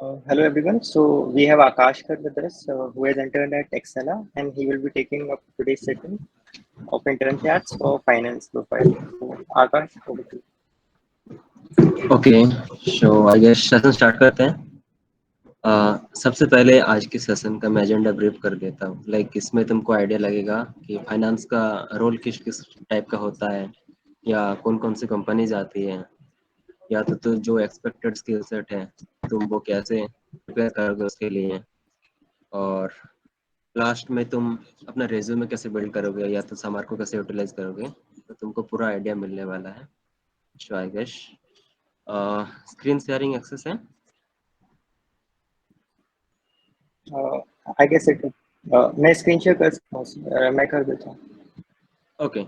Hello everyone. So we have Akashkar with us, who has interned at Excella, and he will be taking up today's session of intern chats for finance profile. So Akash, over to you. Okay so I guess session start करते हैं। सबसे पहले आज के session का मैं agenda brief कर देता हूँ। लाइक इसमें तुमको आइडिया लगेगा कि फाइनेंस का रोल किस किस टाइप का होता है या कौन कौन सी कंपनीज आती है या तो जो एक्सपेक्टेड स्किल सेट है तुम वो कैसे प्रिपेयर करोगे उसके लिए, और लास्ट में तुम अपना रेज्यूमे कैसे बिल्ड करोगे या तो समार को कैसे यूटिलाइज करोगे, तो तुमको पूरा आइडिया मिलने वाला है। So I guess screen sharing access है। Uh, I guess it. मैं स्क्रीन शेयर कर सकता हूँ, मैं कर देता हूँ। Okay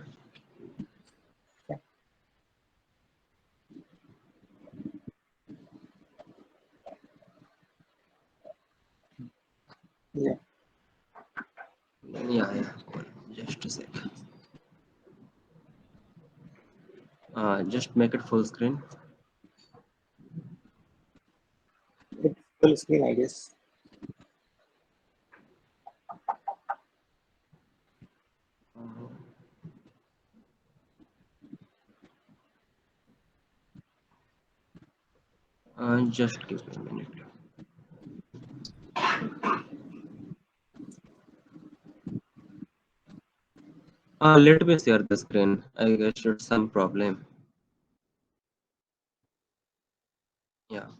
Yeah. yeah, just a sec. Just make it full screen. It's full screen, I guess. Just give me a minute. Let me share the screen. I guess it's some problem. Yeah.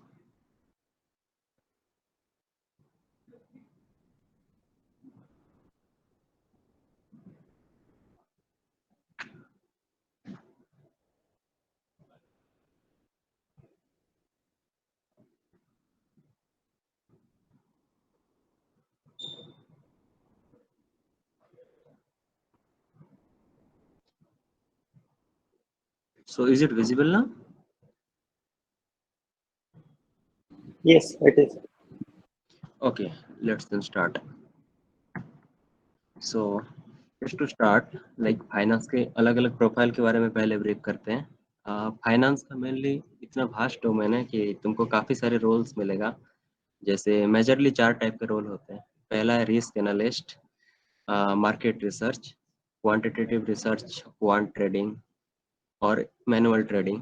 So is it visible now? Yes, it is. Okay, let's then start. So just to start, like finance के अलग अलग profile के बारे में पहले brief करते हैं। Finance का मेनली इतना वास्ट डोमेन है कि तुमको काफ़ी सारे रोल्स मिलेगा। जैसे मेजरली 4 टाइप के रोल होते हैं। पहला है risk analyst, market research, quantitative research, quant trading और मैनुअल ट्रेडिंग।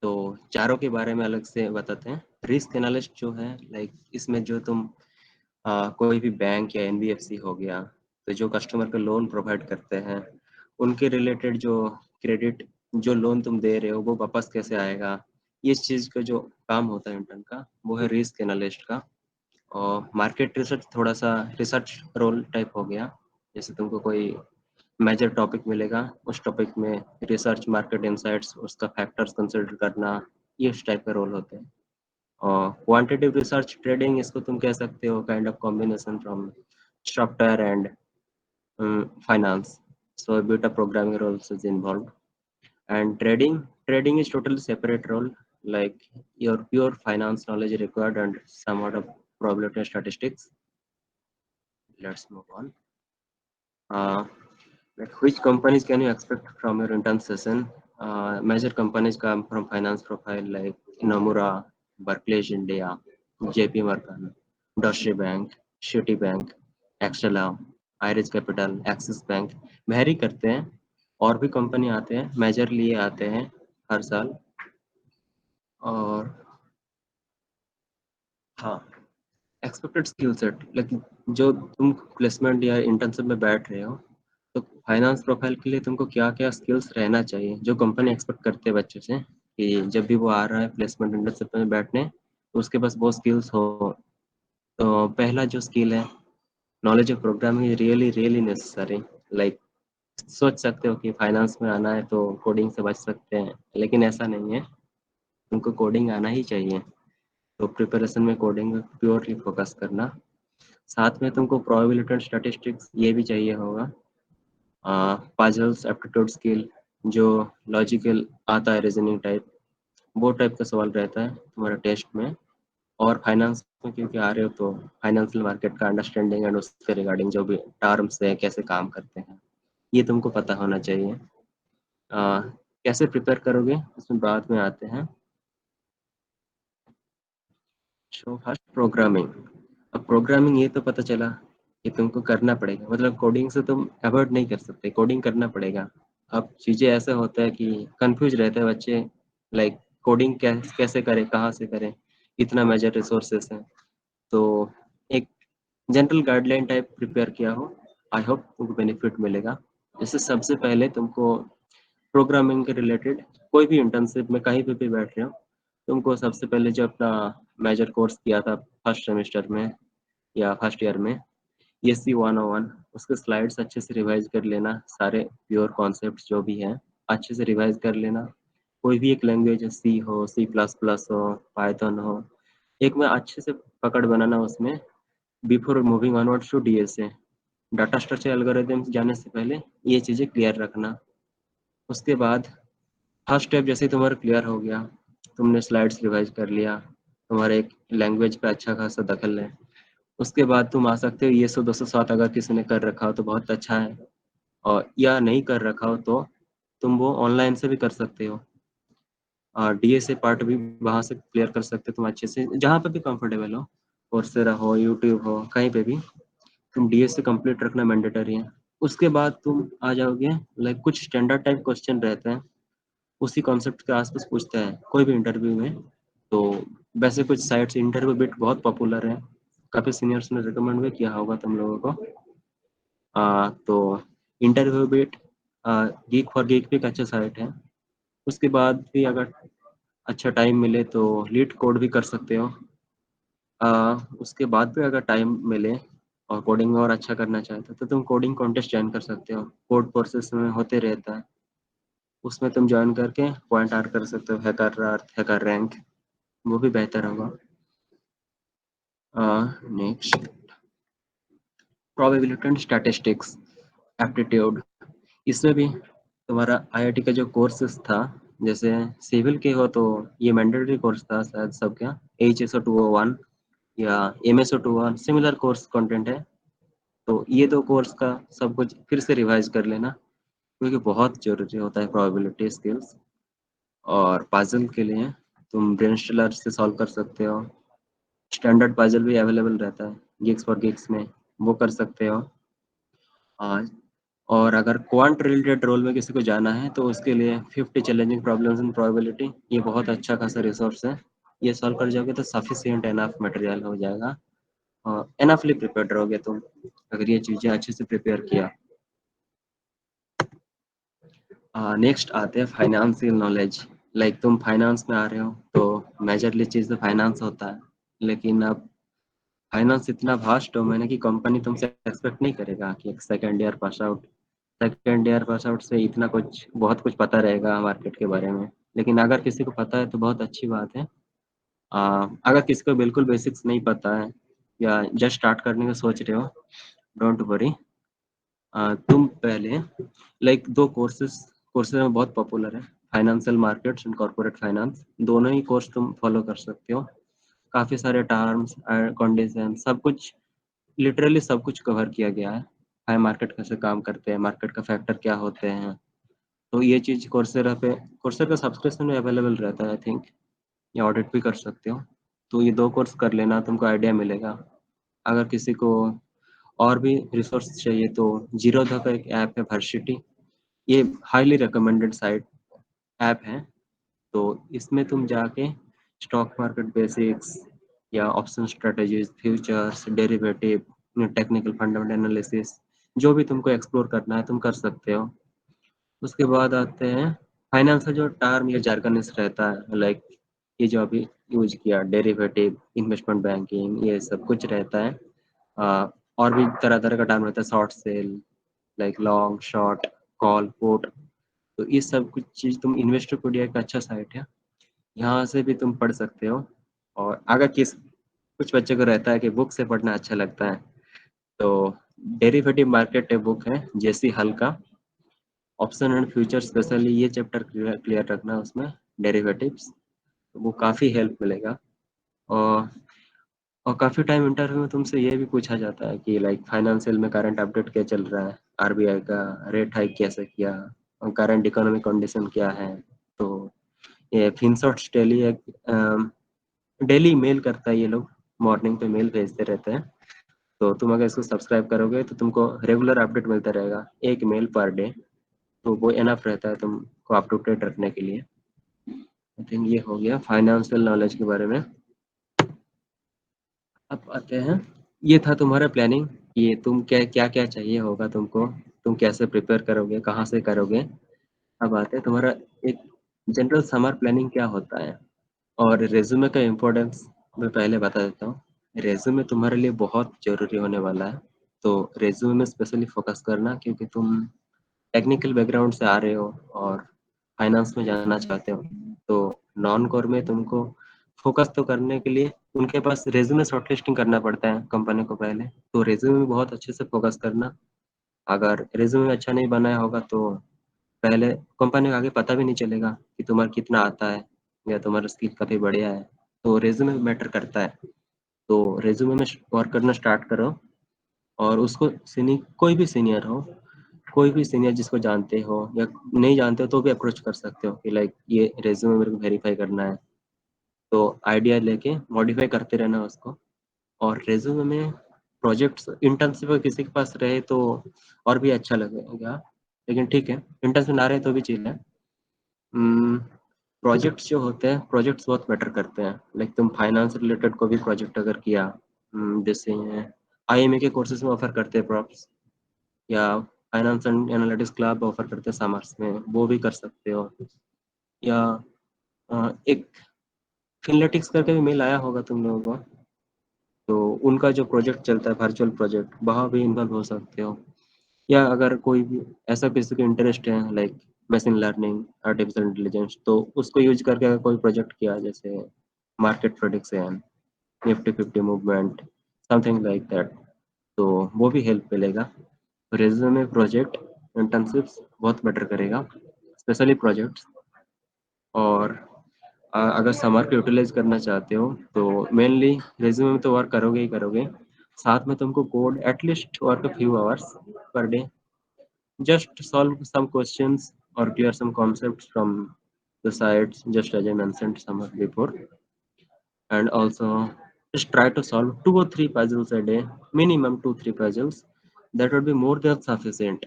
तो चारों के बारे में अलग से बताते हैं। रिस्क एनालिस्ट जो है, लाइक इसमें जो तुम कोई भी बैंक या एनबीएफसी हो गया, तो जो कस्टमर को लोन प्रोवाइड करते हैं उनके रिलेटेड जो क्रेडिट, जो लोन तुम दे रहे हो वो वापस कैसे आएगा, इस चीज़ का जो काम होता है इंटर्न का, वो है रिस्क एनालिस्ट का। और मार्केट रिसर्च थोड़ा सा रिसर्च रोल टाइप हो गया। जैसे तुमको कोई मेजर टॉपिक मिलेगा, उस टॉपिक में रिसर्च, मार्केट इंसाइट्स, उसका फैक्टर्स कंसिडर करना, ये इस टाइप के रोल होते हैं। और क्वांटिटेटिव रिसर्च ट्रेडिंग, इसको तुम कह सकते हो kind of combination from software and finance. So a bit of programming roles is involved. And trading is totally separate role, like your pure finance knowledge required and somewhat of probability and statistics. Let's move on. Uh, like which companies can you expect from your intern session? Major companies come from finance profile like Nomura, Barclays India, JP Morgan, Deutsche Bank, Citibank, Axela, Irish Capital, Axis Bank। Vary करते हैं, और भी company आते हैं, majorly ये आते हैं हर साल। और हाँ, एक्सपेक्टेड स्किल सेट, लेकिन जो तुम प्लेसमेंट या इंटर्नशिप में बैठ रहे हो, तो फाइनेंस प्रोफाइल के लिए तुमको क्या क्या स्किल्स रहना चाहिए जो कंपनी एक्सपेक्ट करते हैं बच्चे से, कि जब भी वो आ रहा है प्लेसमेंट इंटर्नशिप में बैठने, तो उसके पास वो स्किल्स हो। तो पहला जो स्किल है, knowledge of programming is really really necessary. Like सोच सकते हो कि फाइनेंस में आना है तो कोडिंग से बच सकते हैं, लेकिन ऐसा नहीं है, तुमको कोडिंग आना ही चाहिए। तो प्रिपरेशन में कोडिंग में प्योरली फोकस करना। साथ में तुमको प्रोबेबिलिटी एंड स्टैटिस्टिक्स ये भी चाहिए होगा। पजल्स, एप्टीट्यूड स्किल, जो लॉजिकल आता है, रीजनिंग टाइप, वो टाइप का सवाल रहता है तुम्हारा टेस्ट में। और फाइनेंस में क्योंकि आ रहे हो, तो फाइनेंशियल मार्केट का अंडरस्टैंडिंग एंड उसके रिगार्डिंग जो भी टर्म्स है, कैसे काम करते हैं, ये तुमको पता होना चाहिए। कैसे प्रिपेयर करोगे उसमें बाद में आते हैं। So first programming. अब प्रोग्रामिंग ये तो पता चला कि तुमको करना पड़ेगा, मतलब कोडिंग से तुम अवॉइड नहीं कर सकते, कोडिंग करना पड़ेगा। अब चीज़ें ऐसा होता है कि कंफ्यूज रहते हैं बच्चे, लाइक कोडिंग कैसे करें, कहाँ से करें, इतना मेजर रिसोर्सेस हैं। तो एक जनरल गाइडलाइन टाइप प्रिपेयर किया हो, आई होप तुमको बेनिफिट मिलेगा। जैसे सबसे पहले तुमको प्रोग्रामिंग के रिलेटेड कोई भी इंटर्नशिप में कहीं पे भी बैठ रहे हो, तुमको सबसे पहले जो अपना मेजर कोर्स किया था फर्स्ट सेमेस्टर में या फर्स्ट ईयर में, ESC 101, उसके स्लाइड्स अच्छे से रिवाइज कर लेना, सारे प्योर कॉन्सेप्ट्स जो भी हैं अच्छे से रिवाइज कर लेना। कोई भी एक लैंग्वेज, सी हो, C++ हो, पाइथन हो, एक में अच्छे से पकड़ बनाना उसमें, before moving onward to DSA, data structure algorithm जाने से पहले ये चीज़ें क्लियर रखना। उसके बाद फर्स्ट स्टेप जैसे ही तुम्हारा क्लियर हो गया, तुमने स्लाइड्स रिवाइज कर लिया, तुम्हारे एक लैंग्वेज पे अच्छा खासा दखल है, उसके बाद तुम आ सकते हो। ये 207 अगर किसी ने कर रखा हो तो बहुत अच्छा है, और या नहीं कर रखा हो तो तुम वो ऑनलाइन से भी कर सकते हो। DSA पार्ट भी वहाँ से क्लियर कर सकते हो तुम अच्छे से, जहाँ पे भी कंफर्टेबल हो, कोर्सेरा हो, यूट्यूब हो, कहीं पे भी तुम DSA कंप्लीट रखना मैंडेटरी है। उसके बाद तुम आ जाओगे, लाइक कुछ स्टैंडर्ड टाइप क्वेश्चन रहते हैं, उसी कॉन्सेप्ट के आसपास पूछते हैं कोई भी इंटरव्यू में। तो वैसे कुछ साइट्स, इंटरव्यू बिट बहुत पॉपुलर है, काफ़ी सीनियर्स ने रिकमेंड भी किया होगा तुम लोगों को। तो interview bit, geek for geek भी एक अच्छा साइट है। उसके बाद भी अगर अच्छा टाइम मिले तो लीड कोड भी कर सकते हो। उसके बाद भी अगर टाइम मिले और कोडिंग में और अच्छा करना चाहते हो तो तुम कोडिंग कॉन्टेस्ट ज्वाइन कर सकते हो, कोड कोर्सेस में होते रहता है, उसमें तुम ज्वाइन करके पॉइंट आउट कर सकते हो, हैकर रैंक, वो भी बेहतर होगा। Next, probability and statistics, aptitude, इसमें भी तुम्हारा IIT का जो कोर्सेस था, जैसे सिविल के हो तो ये मैंडेटरी कोर्स था शायद सब क्या, HSO 201 या MSO 201 सिमिलर कोर्स कंटेंट है। तो ये दो कोर्स का सब कुछ फिर से रिवाइज कर लेना, क्योंकि बहुत जरूरी होता है प्रोबेबिलिटी स्किल्स। और पजल के लिए तुम ब्रेनस्टैलर से सॉल्व कर सकते हो, स्टैंडर्ड पजल भी अवेलेबल रहता है गिग्स फॉर गिग्स में, वो कर सकते हो। आज और अगर क्वांट रिलेटेड रोल में किसी को जाना है तो उसके लिए 50 चैलेंजिंग प्रॉब्लम्स इन प्रोबेबिलिटी, ये बहुत अच्छा खासा रिसोर्स है। ये सॉल्व कर जाओगे तो सफिशिएंट एनफ मटेरियल हो जाएगा, और एनफली प्रिपेयर्ड रहोगे तुम अगर ये चीज़ें अच्छे से प्रिपेयर किया। नेक्स्ट आते हैं फाइनेंशियल नॉलेज। लाइक तुम फाइनेंस में आ रहे हो तो मेजरली चीज़ तो फाइनेंस होता है, लेकिन अब फाइनेंस इतना वास्ट डोमेन है कि कंपनी तुमसे एक्सपेक्ट नहीं करेगा कि एक सेकेंड ईयर पास आउट से इतना कुछ बहुत कुछ पता रहेगा मार्केट के बारे में। लेकिन अगर किसी को पता है तो बहुत अच्छी बात है। अगर किसी को बिल्कुल बेसिक्स नहीं पता है या जस्ट स्टार्ट करने का सोच रहे हो, डोंट वरी। तुम पहले लाइक दो कोर्सेज में बहुत पॉपुलर है, financial markets and corporate finance, दोनों ही कोर्स तुम फॉलो कर सकते हो। काफ़ी सारे टर्म्स एंड कंडीशन, सब कुछ, लिटरली सब कुछ कवर किया गया है। हाई मार्केट कैसे काम करते हैं, मार्केट का फैक्टर क्या होते हैं, तो ये चीज़ कोर्सेरा का सब्सक्रिप्शन में अवेलेबल रहता है आई थिंक, या ऑडिट भी कर सकते हो। तो ये दो कोर्स कर लेना, तुमको आइडिया मिलेगा। अगर किसी को और भी रिसोर्स चाहिए तो जीरोधा का एक ऐप है, वर्सिटी, ये हाईली रिकमेंडेड साइट ऐप है। तो इसमें तुम जाके स्टॉक मार्केट बेसिक्स या option strategies, futures, derivative, technical fundamental analysis, जो भी तुमको एक्सप्लोर करना है तुम कर सकते हो। उसके बाद आते हैं फाइनेंस का जो टर्म या जार्गन्स रहता है, लाइक ये जो अभी यूज किया, डेरिवेटिव, इन्वेस्टमेंट बैंकिंग, ये सब कुछ रहता है। और भी तरह तरह का टर्म रहता है, short cell, like long short, call put. तो ये सब कुछ चीज़ तुम, इन्वेस्टरपीडिया एक अच्छा साइट है, यहाँ से भी तुम पढ़ सकते हो। और अगर कुछ बच्चे को रहता है कि बुक से पढ़ना अच्छा लगता है, तो डेरिवेटिव मार्केट एक बुक है, जेसी हल का, ऑप्शन एंड फ्यूचर, स्पेशली ये चैप्टर क्लियर रखना उसमें, डेरिवेटिव्स, तो वो काफ़ी हेल्प मिलेगा। और और काफ़ी टाइम इंटरव्यू में तुमसे ये भी पूछा जाता है कि लाइक फाइनेंशियल में करंट अपडेट क्या चल रहा है, RBI का रेट हाइक कैसे किया, और करंट इकोनॉमिक कंडीशन क्या है। तो ये फिनसॉट डेली एक डेली मेल करता है ये लोग, मॉर्निंग पे मेल भेजते रहते हैं। तो तुम अगर इसको सब्सक्राइब करोगे तो तुमको रेगुलर अपडेट मिलता रहेगा, एक मेल पर डे। तो वो इनफ रहता है तुमको अप टू डेट रखने के लिए। आई थिंक ये हो गया फाइनेंशियल नॉलेज के बारे में। अब आते हैं, ये था तुम्हारा प्लानिंग, ये तुम क्या क्या क्या चाहिए होगा तुमको, तुम कैसे प्रिपेयर करोगे, कहाँ से करोगे। अब आते हैं तुम्हारा एक जनरल समर प्लानिंग क्या होता है। और रेज्यूमे का इम्पोर्टेंस मैं पहले बता देता हूँ। रेज्यूमे तुम्हारे लिए बहुत ज़रूरी होने वाला है। तो रेज्यूमे में स्पेशली फोकस करना, क्योंकि तुम टेक्निकल बैकग्राउंड से आ रहे हो और फाइनेंस में जाना चाहते हो। तो नॉन कोर में तुमको फोकस तो करने के लिए उनके पास रेज्यूमे शॉर्टलिस्टिंग करना पड़ता है कंपनी को पहले। तो रेज्यूमे में बहुत अच्छे से फोकस करना। अगर रेज्यूमे अच्छा नहीं बनाया होगा तो पहले कंपनी को आगे पता भी नहीं चलेगा कि तुम्हारा कितना आता है या तुम्हारा स्किल काफ़ी बढ़िया है। तो रेज्यूमे मैटर करता है। तो रेज्यूमे में वर्क करना स्टार्ट करो। और उसको कोई भी सीनियर हो, कोई भी सीनियर जिसको जानते हो या नहीं जानते हो तो भी अप्रोच कर सकते हो कि लाइक ये रेज्यूमे मेरे को वेरीफाई करना है। तो आइडिया लेके मॉडिफाई करते रहना उसको। और रेज्यूमे में प्रोजेक्ट्स इंटर्नशिप किसी के पास रहे तो और भी अच्छा लगेगा। लेकिन ठीक है, इंटर्नशिप ना रहे तो भी चीज़ है। प्रोजेक्ट्स जो होते हैं, प्रोजेक्ट्स बहुत मैटर करते हैं। लाइक तुम फाइनेंस रिलेटेड को भी प्रोजेक्ट अगर किया, जैसे आईएमए के कोर्सेज में ऑफर करते हैं प्रॉप्स, या finance and analytics club offer करते हैं समर्स में, वो भी कर सकते हो। या एक फिनलेटिक्स करके भी मेल आया होगा तुम लोगों को, तो उनका जो प्रोजेक्ट चलता है वर्चुअल प्रोजेक्ट, वहाँ भी इन्वॉल्व हो सकते हो। या अगर कोई भी ऐसा किसी को इंटरेस्ट है like machine learning, artificial intelligence, तो उसको यूज करके अगर कोई प्रोजेक्ट किया, जैसे market prediction, Nifty 50 movement, something like that, तो वो भी हेल्प मिलेगा। रेज्यूमे प्रोजेक्ट इंटर्नशिप्स बहुत बेटर करेगा, स्पेशली प्रोजेक्ट्स। और अगर समर को यूटिलाइज करना चाहते हो तो मेनली रेज्यूमे में तो वर्क करोगे ही करोगे, साथ में तुमको code at least work a few hours per day, just solve some questions or clear some concepts from the sites, just as I mentioned some before. And also just try to solve 2 or 3 puzzles a day, minimum 2 3 puzzles. That would be more than sufficient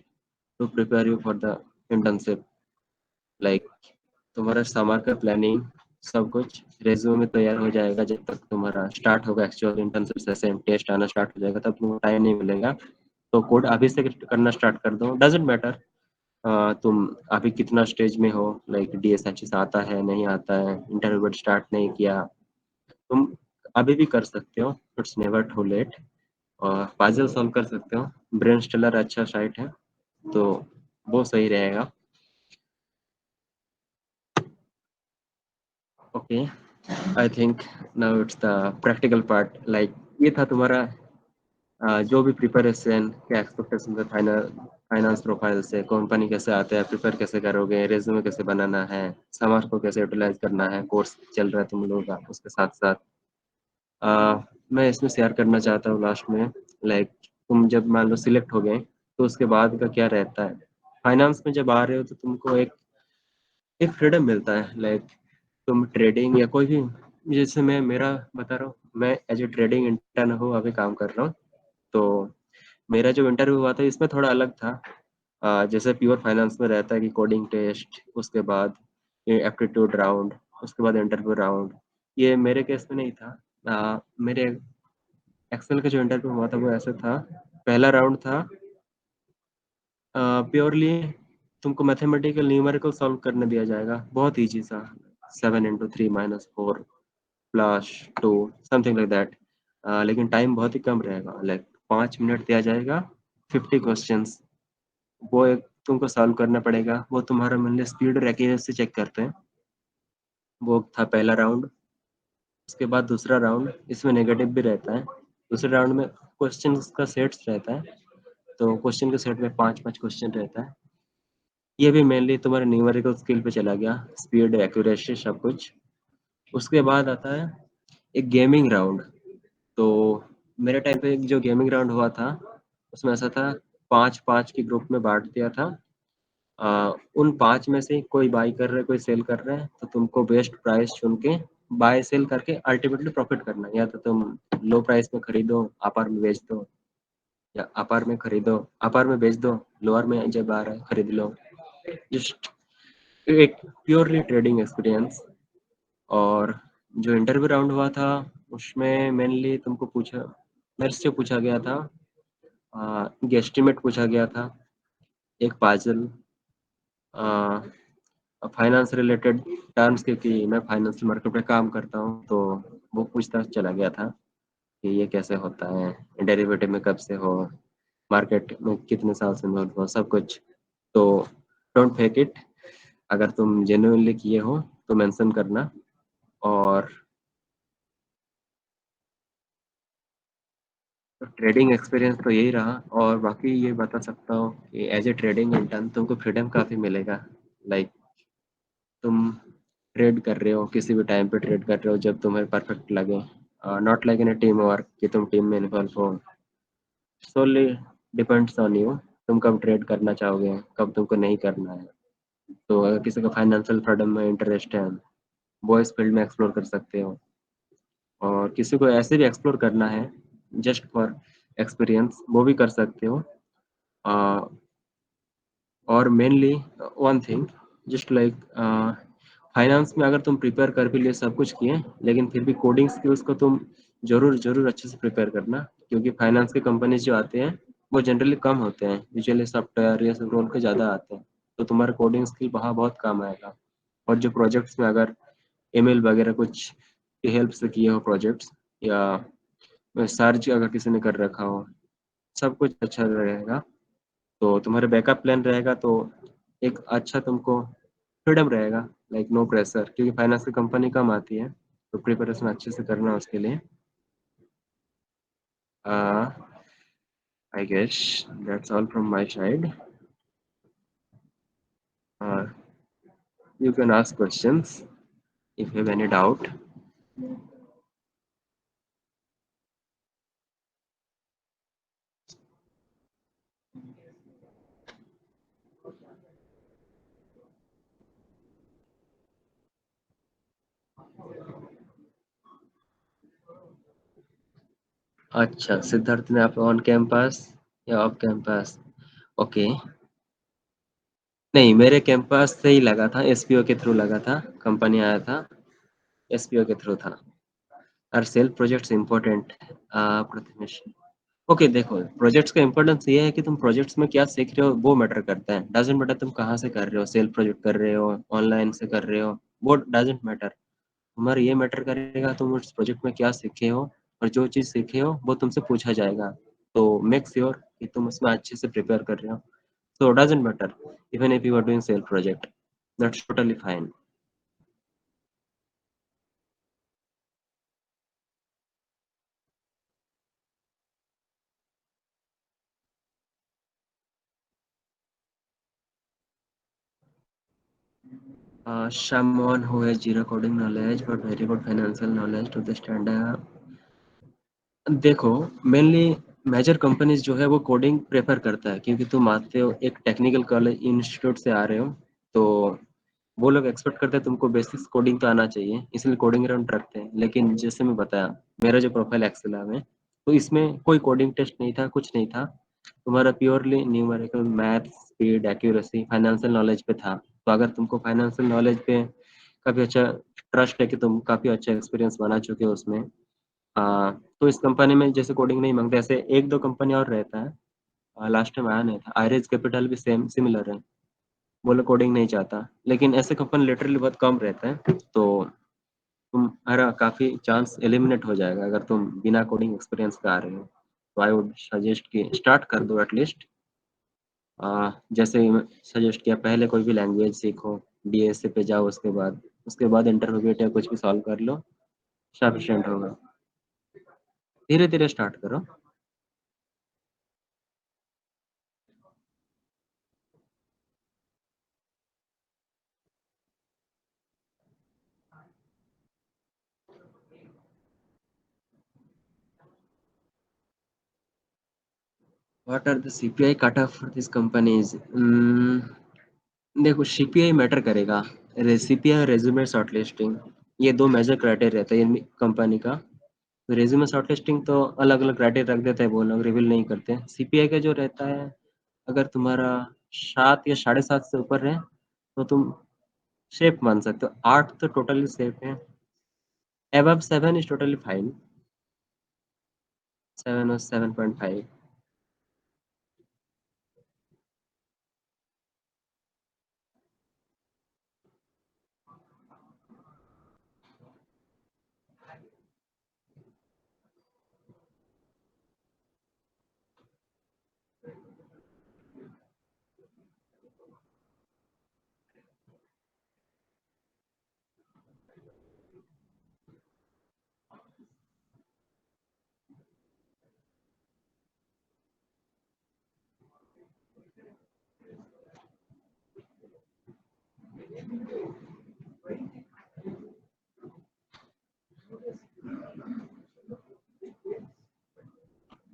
to prepare you for the internship. Like तुम्हारा summer का planning सब कुछ resume में तैयार हो जाएगा। जब तक तुम्हारा स्टार्ट होगा एक्चुअल इंटर्नशिप सेशन, टेस्ट आना स्टार्ट हो जाएगा, तब तुमको टाइम नहीं मिलेगा। तो कोड अभी से करना स्टार्ट कर दो, डजेंट मैटर तुम अभी कितना स्टेज में हो, लाइक डीएसएचएस आता है नहीं आता है, इंटरव्यू स्टार्ट नहीं किया, तुम अभी भी कर सकते हो, इट्स नेवर टू लेट। और पजल सॉल्व कर सकते हो, ब्रेनस्टेलर अच्छा साइट है, तो वो सही रहेगा। Okay, I think now it's the practical part. Like ये था तुम्हारा जो भी प्रिपरेशन, क्या एक्सपेक्टेशन है फाइनेंस प्रोफाइल से, कंपनी कैसे आते हैं, प्रिपेयर कैसे करोगे, रेज्यूमे कैसे बनाना है, समर को कैसे यूटिलाइज करना है, कोर्स चल रहा है तुम लोगों का, उसके साथ साथ मैं इसमें शेयर करना चाहता हूँ लास्ट में। लाइक तुम जब मान लो सिलेक्ट हो गए तो उसके बाद का क्या रहता है। फाइनेंस में जब आ रहे हो तो तुमको एक एक फ्रीडम मिलता है। लाइक तुम ट्रेडिंग या कोई भी, जैसे मैं मेरा बता रहा हूँ, मैं एज ए ट्रेडिंग इंटर्न हूँ, अभी काम कर रहा हूँ। तो मेरा जो इंटरव्यू हुआ था इसमें थोड़ा अलग था। जैसे प्योर फाइनेंस में रहता है कि कोडिंग टेस्ट, उसके बाद ये एप्टीट्यूड राउंड, उसके बाद इंटरव्यू राउंड। ये मेरे केस में नहीं था। मेरे एक्सेल का जो इंटरव्यू हुआ था वो ऐसे था। पहला राउंड था प्योरली तुमको मैथमेटिकल न्यूमेरिकल सॉल्व करने दिया जाएगा, बहुत ईजी सा, 7 × 3 - 4 +2 समथिंग लाइक दैट। लेकिन टाइम बहुत ही कम रहेगा, लाइक 5 मिनट दिया जाएगा, 50 क्वेश्चंस, वो एक तुमको सॉल्व करना पड़ेगा। वो तुम्हारा मतलब स्पीड और एक्यूरेसी चेक करते हैं। वो था पहला राउंड। उसके बाद दूसरा राउंड, इसमें नेगेटिव भी रहता है। दूसरे राउंड में क्वेश्चन का सेट्स रहता है, तो क्वेश्चन के सेट में 5 5 क्वेश्चन रहता है। ये भी मेनली तुम्हारे न्यूमेरिकल स्किल पे चला गया, स्पीड एक्यूरेसी सब कुछ। उसके बाद आता है एक गेमिंग राउंड। तो मेरे टाइम पे जो गेमिंग राउंड हुआ था उसमें ऐसा था, 5 5 के ग्रुप में बांट दिया था। उन 5 में से कोई बाई कर रहा है, कोई सेल कर रहा है, तो तुमको बेस्ट प्राइस चुन के बाय सेल करके अल्टीमेटली प्रॉफिट करना, या तो तुम लो प्राइस में खरीदो, अपार में बेच दो, या अपार में खरीदो, अपार में बेच दो, लोअर में जब आ रहा है खरीद लो। जस्ट एक प्योरली ट्रेडिंग एक्सपीरियंस। और जो इंटरव्यू राउंड हुआ था उसमें मेनली तुमको पूछा, मेरे से पूछा गया था, गेस्टिमेट पूछा गया था, एक पाजल, फाइनेंस रिलेटेड टर्म्स के, कि मैं फाइनेंशियल मार्केट में काम करता हूँ, तो वो पूछताछ चला गया था कि ये कैसे होता है, डेरिवेटिव में कब से हो, मार्केट में कितने साल से इन्वॉल्व हो, सब कुछ। तो डोंट फेक इट, अगर तुम जेन्युइनली किए हो तो मेंशन करना। और ट्रेडिंग एक्सपीरियंस तो यही रहा, और बाकी ये बता सकता हूँ कि एज ए ट्रेडिंग इंटर्न तुमको फ्रीडम काफ़ी मिलेगा। लाइक तुम ट्रेड कर रहे हो, किसी भी टाइम पे ट्रेड कर रहे हो जब तुम्हें परफेक्ट लगे, not like in A team work कि तुम टीम में इन्वॉल्व हो। सोली डिपेंड्स ऑन यू, तुम कब ट्रेड करना चाहोगे, कब तुमको नहीं करना है। तो अगर किसी को फाइनेंशियल फ्रीडम में इंटरेस्ट है वो इस फील्ड में एक्सप्लोर कर सकते हो, और किसी को ऐसे भी एक्सप्लोर करना है जस्ट फॉर एक्सपीरियंस वो भी कर सकते हो। uh, और mainly one thing, just like finance में अगर तुम प्रिपेयर कर भी लिए, सब कुछ किए, लेकिन फिर भी कोडिंग स्किल्स को तुम जरूर जरूर अच्छे से प्रिपेयर करना, क्योंकि फाइनेंस के कंपनीज जो आते हैं वो जनरली कम होते हैं, यूजुअली सॉफ्टवेयर ये सब रोल के ज़्यादा आते हैं, तो तुम्हारा कोडिंग स्किल वहाँ बहुत काम आएगा। और जो प्रोजेक्ट्स में अगर ईमेल वगैरह कुछ की हेल्प से किए हो प्रोजेक्ट्स, या सर्च अगर किसी ने कर रखा हो, सब कुछ अच्छा रहेगा। तो तुम्हारे बैकअप प्लान रहेगा, तो एक अच्छा तुमको फ्रीडम रहेगा, लाइक नो प्रेशर, क्योंकि फाइनेंस की कंपनी कम आती है, तो प्रिपरेशन अच्छे से करना उसके लिए। I guess that's all from my side. You can ask questions if you have any doubt. अच्छा, सिद्धार्थ ने आप ऑन कैंपस या ऑफ कैंपस? ओके, नहीं मेरे कैंपस से ही लगा था, एसपीओ के थ्रू लगा था, कंपनी आया था, एसपीओ के थ्रू था। और सेल्फ प्रोजेक्ट्स इम्पोर्टेंट, प्रतिनिश। ओके देखो, प्रोजेक्ट्स का इंपॉर्टेंस ये है कि तुम प्रोजेक्ट्स में क्या सीख रहे हो वो मैटर करता है, डजेंट मैटर तुम कहाँ से कर रहे हो, सेल्फ प्रोजेक्ट कर रहे हो, ऑनलाइन से कर रहे हो, वो डजेंट मैटर। तुम्हारा ये मैटर करेगा तुम उस प्रोजेक्ट में क्या सीखे हो, और जो चीज़ सीखे हो वो तुमसे पूछा जाएगा, तो मेक श्योर कि तुम उसमें अच्छे से प्रिपेयर कर रहे हो। So doesn't matter even if you are doing self project, that's totally fine. Someone who has zero coding knowledge but very good financial knowledge to the standard। देखो, मेनली मेजर कंपनीज जो है वो coding prefer करता है, क्योंकि तुम आते हो एक टेक्निकल कॉलेज इंस्टीट्यूट से आ रहे हो, तो वो लोग एक्सपेक्ट करते हैं तुमको बेसिक्स कोडिंग तो आना चाहिए, इसलिए कोडिंग राउंड रखते हैं। लेकिन जैसे मैं बताया, मेरा जो प्रोफाइल एक्सेल में, तो इसमें कोई कोडिंग टेस्ट नहीं था, कुछ नहीं था, तुम्हारा purely numerical, math, speed, accuracy, financial knowledge पे था। तो अगर तुमको फाइनेंशियल नॉलेज पे काफ़ी अच्छा ट्रस्ट है कि तुम काफ़ी अच्छा एक्सपीरियंस बना चुके हो उसमें, तो इस कंपनी में जैसे कोडिंग नहीं मांगते, ऐसे एक दो कंपनी और रहता है, लास्ट टाइम आया नहीं था, आयरेज कैपिटल भी सेम सिमिलर है, वो लोग कोडिंग नहीं चाहता, लेकिन ऐसे कंपनी लिटरली बहुत कम रहता है, तो तुम्हारा काफ़ी चांस एलिमिनेट हो जाएगा अगर तुम बिना कोडिंग एक्सपीरियंस का आ रहे हो। तो आई वुड सजेस्ट कि स्टार्ट कर दो एटलीस्ट, जैसे सजेस्ट किया, पहले कोई भी लैंग्वेज सीखो, डीएसए पे जाओ, उसके बाद इंटरमीडिएट या कुछ भी सॉल्व कर लो, सफिशिएंट होगा। धीरे धीरे स्टार्ट करो। What are the CPI cut off for this companies? देखो, सीपीआई मैटर करेगा, सीपीआई रेज्यूमे शॉर्टलिस्टिंग, ये 2 मेजर क्राइटेरिया रहता है ये कंपनी का। तो रिज्यूमे शॉर्टलिस्टिंग तो अलग-अलग क्राइटेरिया रख देते हैं वो लोग, रिवील नहीं करते। सीपीआई का जो रहता है, अगर तुम्हारा 7 या साढ़े 7 से ऊपर है, तो तुम सेफ मान सकते हो। 8 तो टोटली सेफ है। Above 7 is totally fine. 7 और 7.5।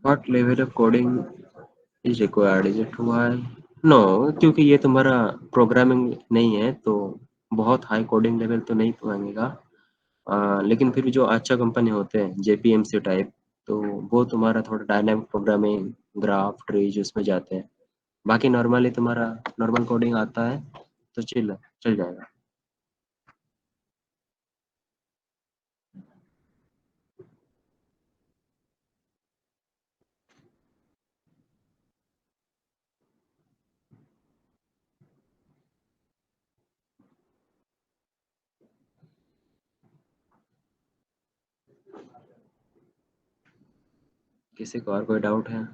What level of coding is required? Is it why? No, क्योंकि ये तुम्हारा प्रोग्रामिंग नहीं है, तो बहुत हाई कोडिंग लेवल तो नहीं माँगेगा। लेकिन फिर भी जो अच्छा कंपनी होते हैं, जेपीएमसी टाइप, तो वो तुम्हारा थोड़ा डायनामिक प्रोग्रामिंग, ग्राफ, ट्रीज उसमें जाते हैं। बाकी नॉर्मली तुम्हारा नॉर्मल कोडिंग आता है, तो चल जाएगा। किसी को और कोई डाउट है?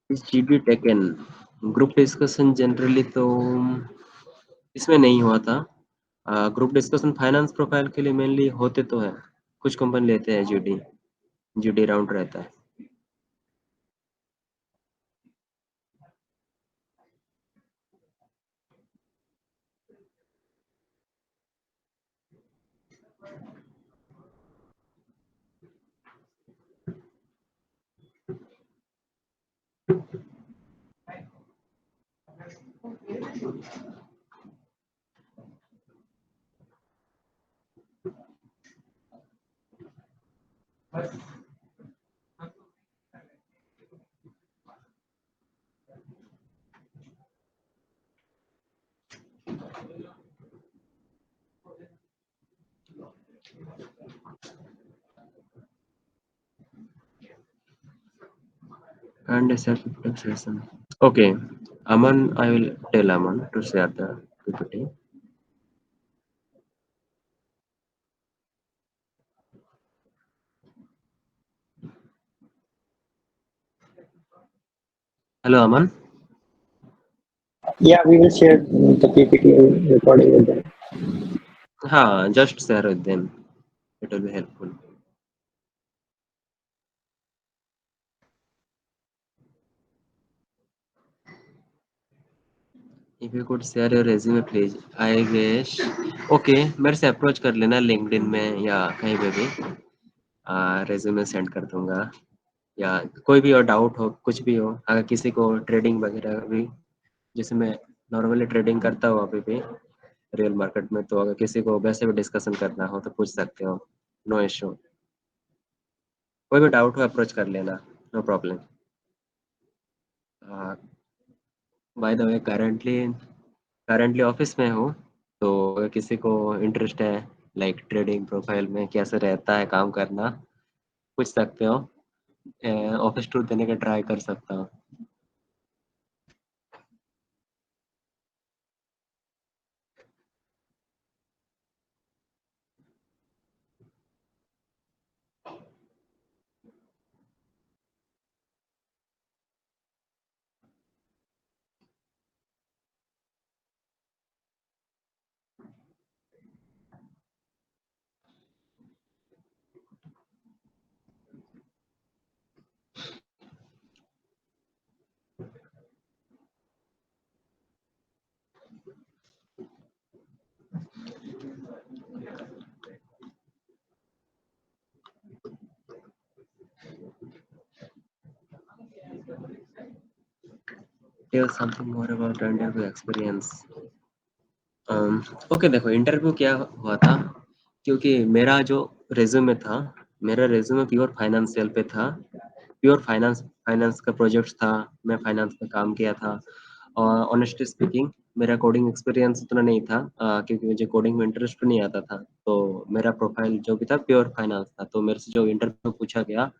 इस GD taken group discussion generally तो इसमें नहीं हुआ था। ग्रुप डिस्कशन फाइनेंस प्रोफाइल के लिए मेनली होते तो है, कुछ कंपनी लेते हैं जीडी, जीडी राउंड रहता है। And self-reflection. Okay, Aman, I will tell Aman to share the PPT. Hello, Aman. Yeah, we will share the PPT recording with them. हाँ, just share with them. It will be helpful. If you could share your resume, please. I guess. Okay, मेरे से approach कर लेना LinkedIn में या कहीं पे भी। रेज्यूमे सेंड कर दूंगा, या कोई भी और डाउट हो, कुछ भी हो, अगर किसी को ट्रेडिंग वगैरह भी, जैसे मैं नॉर्मली ट्रेडिंग करता हूँ अभी भी रियल मार्केट में, तो अगर किसी को वैसे भी डिस्कशन करना हो तो पूछ सकते हो, नो इशू। कोई भी डाउट हो अप्रोच कर लेना, no problem. By the way currently office में हूँ, तो अगर किसी को इंटरेस्ट है लाइक ट्रेडिंग प्रोफाइल में कैसे रहता है काम करना, पूछ सकते हो, ऑफिस टूर देने का ट्राई कर सकता हूँ। Tell something more about your interview experience. Okay, देखो इंटरव्यू क्या हुआ था, क्योंकि मेरा जो रेज्यूमे था, मेरा रेज्यूमे प्योर फाइनेंशियल पे था, प्योर फाइनेंस फाइनेंस का प्रोजेक्ट था, मैं फाइनेंस में काम किया था। और ऑनेस्टली स्पीकिंग मेरा कोडिंग एक्सपीरियंस उतना नहीं था, क्योंकि मुझे कोडिंग में इंटरेस्ट नहीं आता था। तो मेरा प्रोफाइल जो भी था प्योर फाइनेंस था। तो मेरे से जो इंटरव्यू पूछा गया,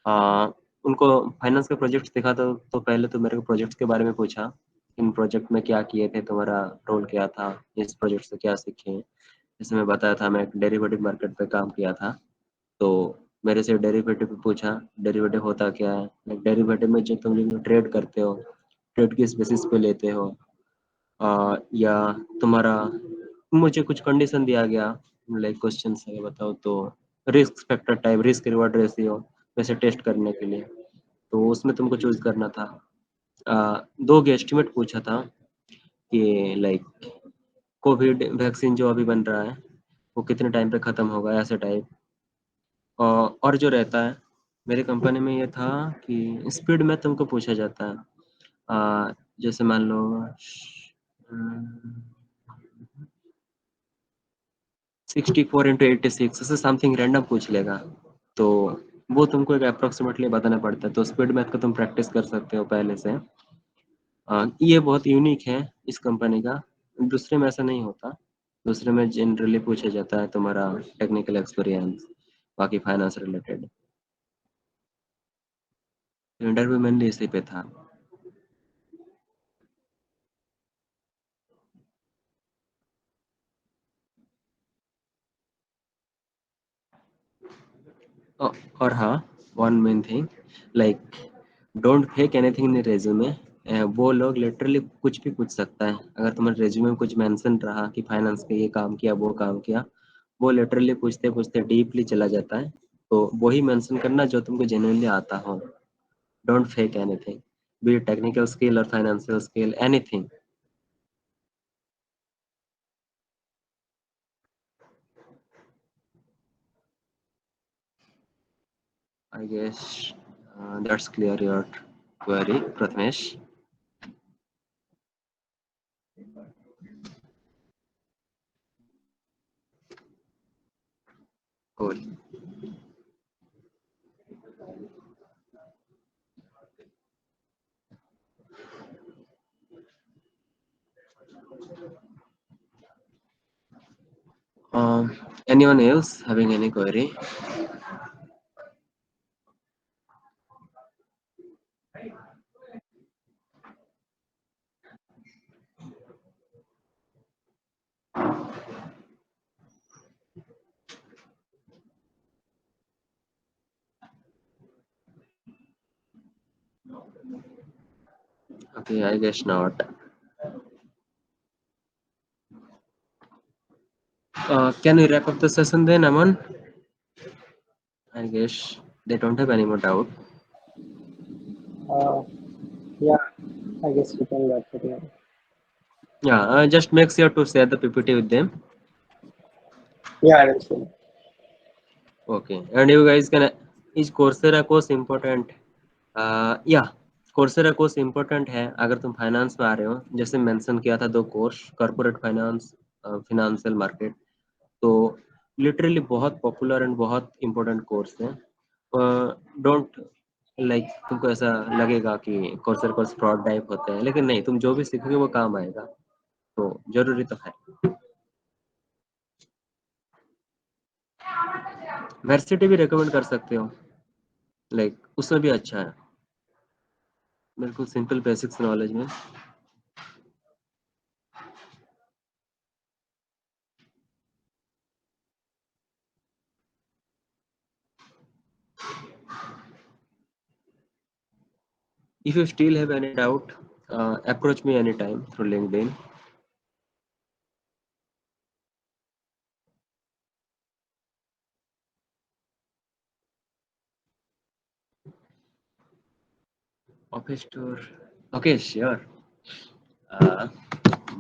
आ, उनको फाइनेंस के प्रोजेक्ट्स दिखा, तो पहले तो मेरे को प्रोजेक्ट्स के बारे में पूछा, इन प्रोजेक्ट में क्या किए थे, तुम्हारा रोल क्या था, इस प्रोजेक्ट से क्या सीखे। जैसे मैं बताया था, मैं एक डेरिवेटिव मार्केट पे काम किया था। तो मेरे से डेरिवेटिव पे पूछा, डेरिवेटिव होता क्या है, लाइक डेरिवेटिव में जो तुम जो ट्रेड करते हो, ट्रेड किस बेसिस पे लेते हो, या तुम्हारा, मुझे कुछ कंडीशन दिया गया, लाइक क्वेश्चन से बताओ तो risk factor type, risk reward ratio वैसे टेस्ट करने के लिए, तो उसमें तुमको चूज करना था। दो एस्टिमेट पूछा था कि लाइक कोविड वैक्सीन जो अभी बन रहा है वो कितने टाइम पे खत्म होगा, ऐसे टाइप। और जो रहता है मेरी कंपनी में ये था कि स्पीड में तुमको पूछा जाता है। जैसे मान लो 64 into 86 ऐसे समथिंग रैंडम पूछ लेगा, तो वो तुमको एक अप्रोक्सीमेटली बताना पड़ता है। तो स्पीड मैथ का तुम प्रैक्टिस कर सकते हो पहले से। ये बहुत यूनिक है इस कंपनी का, दूसरे में ऐसा नहीं होता। दूसरे में जनरली पूछा जाता है तुम्हारा टेक्निकल एक्सपीरियंस, बाकी फाइनेंस रिलेटेड। इंटरव्यू मेनली इसी पे था। और हाँ, one main thing, like don't fake anything in resume. वो लोग लिटरली कुछ भी पूछ सकता है। अगर तुम्हारे रेज्यूमे में कुछ मेंशन रहा कि फाइनेंस के ये काम किया वो काम किया, वो लिटरली पूछते पूछते डीपली चला जाता है। तो वही मेंशन करना जो तुमको जेन्युइनली आता हो। Don't fake anything, be it technical skill और financial skill, anything. I guess that's clear your query, Prathamesh. Cool. Anyone else having any query? Okay, I guess not. Can we wrap up the session then, Aman? I guess they don't have any more doubt. Yeah, I guess we can wrap it now. Yeah, just make sure to share the PPT with them. Yeah, I will see. Okay, and you guys can, is Coursera course important? Yeah, Coursera course important है अगर तुम finance में आ रहे हो। जैसे mention किया था दो course, corporate finance, financial market, तो लिटरली बहुत पॉपुलर एंड बहुत इम्पोर्टेंट कोर्स है। डोंट लाइक तुमको ऐसा लगेगा कि कोर्सर कोर्स फ्रॉड टाइप होते हैं, लेकिन नहीं, तुम जो भी सीखोगे वो काम आएगा, तो जरूरी तो है। वर्सिटी भी रिकमेंड कर सकते हो। लाइक उसमें भी अच्छा है, बिल्कुल सिंपल बेसिक्स नॉलेज में। If you still have any doubt, approach me anytime through LinkedIn. Office tour. Okay, sure. Uh,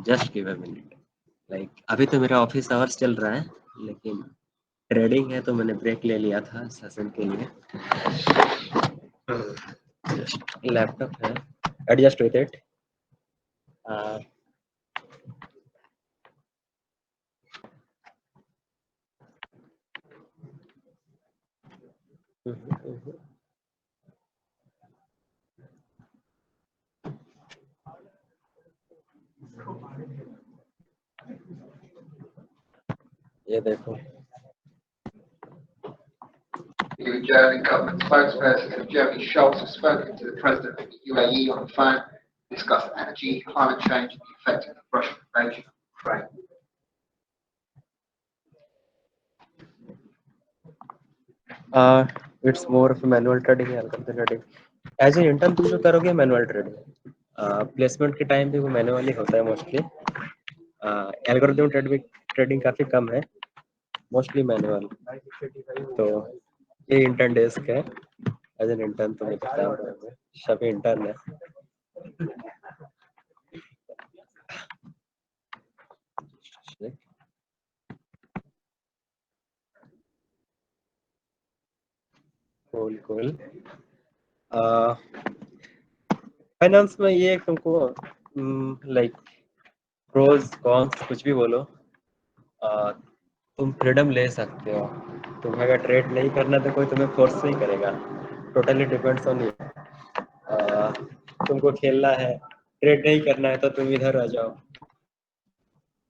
just give a minute. अभी तो मेरा ऑफिस आवर्स चल रहा है, लेकिन ट्रेडिंग है तो मैंने ब्रेक ले लिया था सेशन के लिए। लैपटॉप है, एडजस्ट विद इट। ये देखो, The German government spokesperson said Germany Schultz has spoken to the president of the UAE on the phone to discuss energy, climate change, and the effect of the Russian invasion of Ukraine. It's more of manual trading है, trading as a intern तुम जो करोगे manual trading, placement के time भी वो manually होता है mostly. Algorithm trading काफी कम है, मोस्टली मैनुअल। तो ये इंटर्न डेस्क है, एज एन इंटर्न तुम काम करोगे, सभी इंटर्न है। cool. फाइनेंस में ये तुमको लाइक प्रोज कॉन्स कुछ भी बोलो, तुम फ्रीडम ले सकते हो। तुम्हें अगर ट्रेड नहीं करना तो कोई तुम्हें फोर्स नहीं करेगा, टोटली डिपेंड्स ऑन यू। तुमको खेलना है, ट्रेड नहीं करना है तो तुम इधर आ जाओ,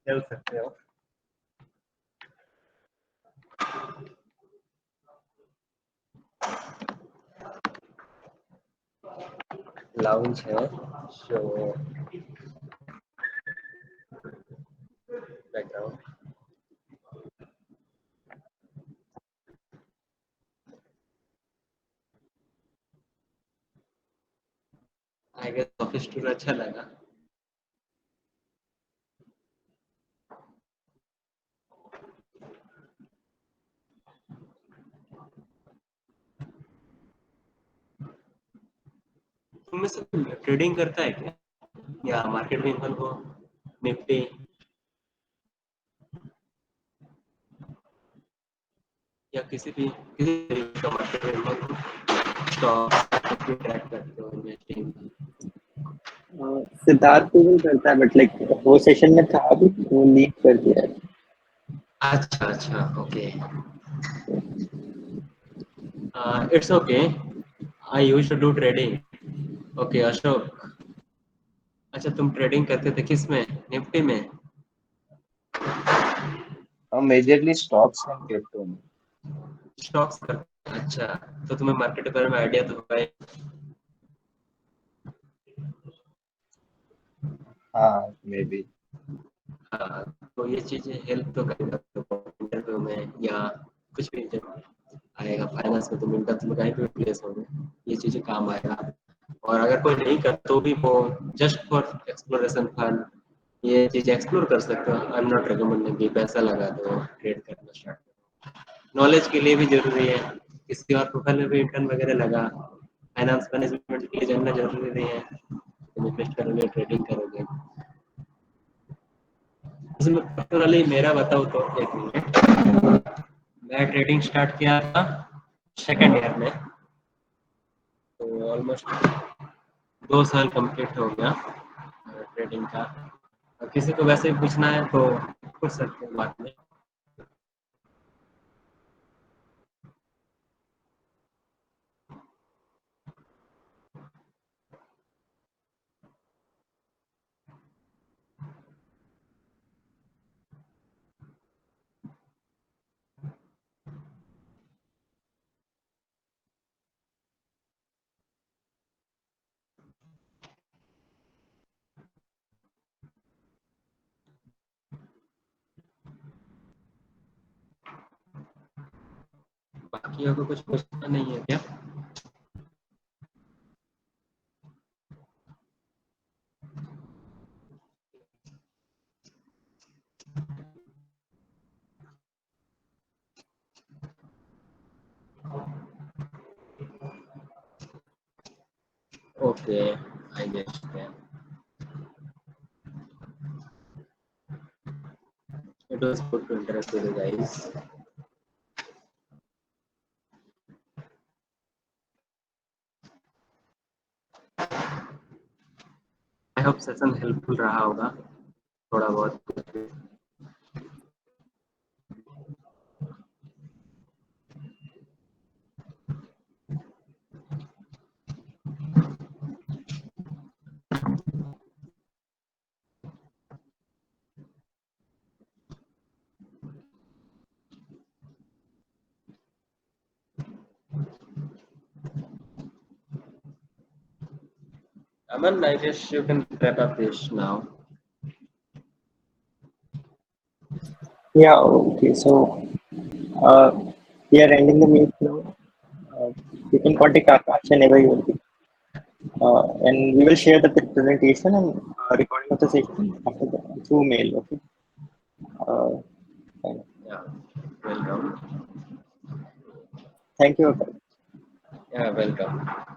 खेल सकते हो। लाउंज है, show background. I guess office tour अच्छा लगा। तुम में से ट्रेडिंग करता है क्या, या मार्केट में इन्वॉल्व हो, निफ्टी या किसी तरीके का मार्केट में इन्वॉल्व हो, स्टॉक ट्रैक करते हो, इन्वेस्टिंग? सिद्धार्थ को भी करता है, बट लाइक वो सेशन में था अभी, वो लीव कर दिया है। अच्छा, okay. It's okay, I used to do trading. Okay Ashok, अच्छा तुम ट्रेडिंग करते थे किस में, निफ्टी में? मेजरली स्टॉक्स एंड क्रिप्टो में। स्टॉक्स करते, अच्छा, तो तुम्हें मार्केट के बारे में आइडिया तो होगा ही। हाँ मे बी। हाँ, तो ये चीजें हेल्प तो करेगा इंटरव्यू में, या कुछ भी जब आएगा फाइनेंस में, तुम इंटरव्यू में कहीं भी प्लेस होंगे, ये चीजें काम आएगा। और अगर कोई नहीं कर तो भी वो जस्ट फॉर एक्सप्लोरेशन फन ये चीज एक्सप्लोर कर सकते हो। आई एम नॉट रिकमेंडिंग कि पैसा लगा दो, ट्रेड करना स्टार्ट करो। नॉलेज के लिए भी जरूरी है, किसी और प्रोफाइल में भी इंटर्न वगैरह लगा, फाइनेंस मैनेजमेंट के लिए जानना जरूरी नहीं है। तुम इन्वेस्ट करोगे, ट्रेडिंग करोगे। इसमें पर्सनली मेरा बताऊँ तो, एक मिनट, मैं ट्रेडिंग स्टार्ट किया था सेकेंड ईयर में, तो ऑलमोस्ट 2 साल कंप्लीट हो गया ट्रेडिंग का। और किसी को वैसे ही पूछना है तो पूछ सकते हैं बाद में। बाकियों को कुछ पूछना नहीं है क्या? Okay, I understand. It was good to interact with you guys. I hope session helpful रहा होगा थोड़ा बहुत. Aman, I guess you can wrap up this now. Yeah, okay. So we are ending the meet now. You can contact Akash whenever you want. And we will share the presentation and recording of the session after the, through mail. Okay. Fine. Yeah, welcome. Thank you, Akash. Yeah, welcome.